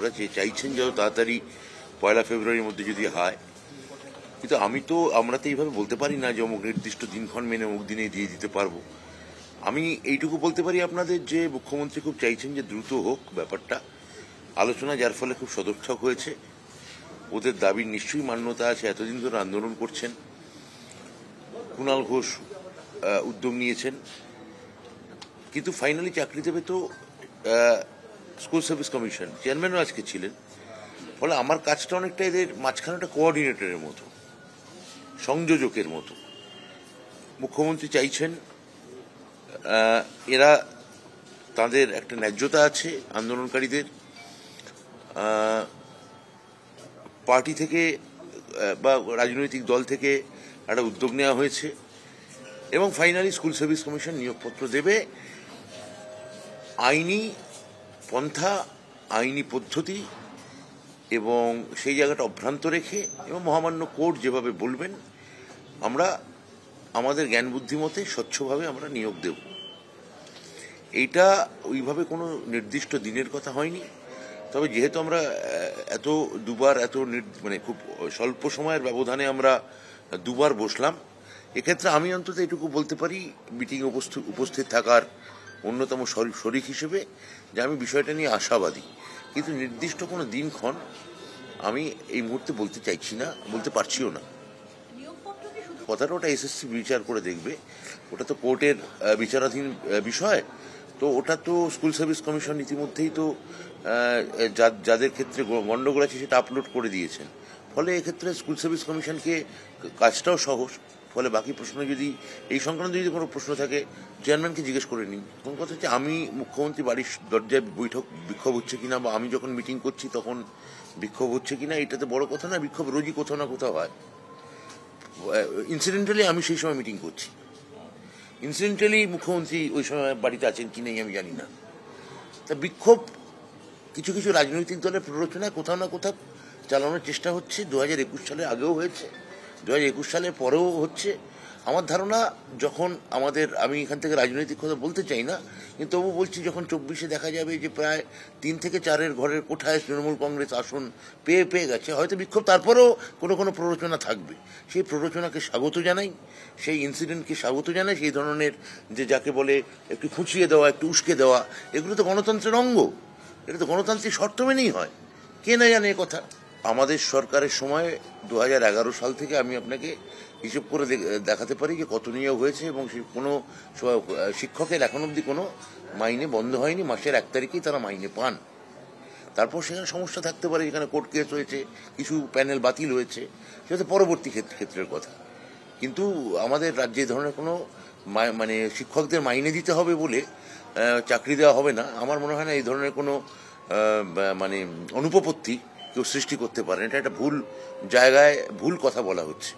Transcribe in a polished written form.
আপনারা চাইছেন যত তাড়াতাড়ি 1 ফেব্রুয়ারির মধ্যে যদি হয়, কিন্তু আমরা তো এইভাবে বলতে পারি না যে অমুক নির্দিষ্ট দিনক্ষণ মেনে অমুক দিনে দিয়ে দিতে পারবো। আমি এইটুকু বলতে পারি আপনাদের যে মুখ্যমন্ত্রী খুব চাইছেন যে দ্রুত হোক ব্যাপারটা আলোচনা, যার ফলে খুব সদর্থক হয়েছে। ওদের দাবির নিশ্চয়ই মান্যতা আছে, এতদিন ধরে আন্দোলন করছেন। কুণাল ঘোষ উদ্যোগ নিয়েছেন, কিন্তু ফাইনালি চাকরি দেবে তো স্কুল সার্ভিস কমিশন, চেয়ারম্যানও আজকে ছিলেন। ফলে আমার কাজটা অনেকটা এদের মাঝখানে একটা কোঅর্ডিনেটরের মতো, সংযোজকের মতো। মুখ্যমন্ত্রী চাইছেন এরা, তাদের একটা ন্যায্যতা আছে আন্দোলনকারীদের, পার্টি থেকে বা রাজনৈতিক দল থেকে একটা উদ্যোগ নেওয়া হয়েছে এবং ফাইনালি স্কুল সার্ভিস কমিশন নিয়োগপত্র দেবে। আইনি পন্থা, আইনি পদ্ধতি এবং সেই জায়গাটা অভ্রান্ত রেখে এবং মহামান্য কোর্ট যেভাবে বলবেন আমরা আমাদের জ্ঞান বুদ্ধি মতে স্বচ্ছভাবে আমরা নিয়োগ দেব। এইটা ওইভাবে কোনো নির্দিষ্ট দিনের কথা হয়নি। তবে যেহেতু আমরা দুবার মানে খুব স্বল্প সময়ের ব্যবধানে আমরা দুবার বসলাম, এক্ষেত্রে আমি অন্তত এটুকু বলতে পারি মিটিং উপস্থিত থাকার অন্যতম শরিক হিসেবে যে আমি বিষয়টা নিয়ে আশাবাদী, কিন্তু নির্দিষ্ট কোনো দিনক্ষণ আমি এই মুহূর্তে বলতে চাইছি না, বলতে পারছিও না। কথাটা ওটা এসএসসি বিচার করে দেখবে, ওটা তো কোর্টের বিচারাধীন বিষয়। তো ওটা তো স্কুল সার্ভিস কমিশন ইতিমধ্যেই তো যাদের ক্ষেত্রে গণ্ডগোল আছে সেটা আপলোড করে দিয়েছেন। ফলে এক্ষেত্রে স্কুল সার্ভিস কমিশনকে কাজটাও সহজ। ফলে বাকি প্রশ্ন যদি এই সংক্রান্ত যদি কোনো প্রশ্ন থাকে চেয়ারম্যানকে জিজ্ঞেস করে নিন। কোন কথা হচ্ছে আমি মুখ্যমন্ত্রী বাড়ির দরজায় বিক্ষোভ হচ্ছে কিনা বা আমি যখন মিটিং করছি তখন বিক্ষোভ হচ্ছে কিনা, এটাতে বড় কথা না। বিক্ষোভ রোজই কোথাও না কোথাও হয়। ইনসিডেন্টালি আমি সেই সময় মিটিং করছি, ইনসিডেন্টালি মুখ্যমন্ত্রী ওই সময় বাড়িতে আছেন কি নেই আমি জানি না। তা বিক্ষোভ কিছু কিছু রাজনৈতিক দলের প্ররোচনায় কোথাও না কোথাও চালানোর চেষ্টা হচ্ছে। 2021 সালে আগেও হয়েছে, 2021 সালের পরেও হচ্ছে। আমার ধারণা যখন আমি এখান থেকে রাজনৈতিক কথা বলতে চাই না, কিন্তু তবু বলছি যখন 24-এ দেখা যাবে যে প্রায় 3 থেকে 4 ঘরের কোঠায় তৃণমূল কংগ্রেস আসন পেয়ে গেছে, হয়তো বিক্ষোভ তারপরেও কোনো প্ররোচনা থাকবে। সেই প্ররোচনাকে স্বাগত জানাই, সেই ইনসিডেন্টকে স্বাগত জানাই। সেই ধরনের যে যাকে বলে একটু খুঁচিয়ে দেওয়া, একটু উস্কে দেওয়া, এগুলো তো গণতন্ত্রের অঙ্গ, এটা তো গণতান্ত্রিক শর্ত মেনেই হয়। কে না জানে কথা। আমাদের সরকারের সময় 2011 সাল থেকে আমি আপনাকে হিসেব করে দেখাতে পারি যে কত নিয়োগ হয়েছে, এবং কোনো শিক্ষকের এখন অবধি কোনো মাইনে বন্ধ হয়নি। মাসের 1 তারিখেই তারা মাইনে পান। তারপর সেখানে সমস্যা থাকতে পারে, যেখানে কোর্ট কেস হয়েছে, কিছু প্যানেল বাতিল হয়েছে, সেটা পরবর্তী ক্ষেত্রের কথা। কিন্তু আমাদের রাজ্যে এই ধরনের কোনো মানে শিক্ষকদের মাইনে দিতে হবে বলে চাকরি দেওয়া হবে না, আমার মনে হয় না। এই ধরনের কোনো মানে অনুপপত্তি কেউ সৃষ্টি করতে পারে। এটা একটা ভুল জায়গায় ভুল কথা বলা হচ্ছে।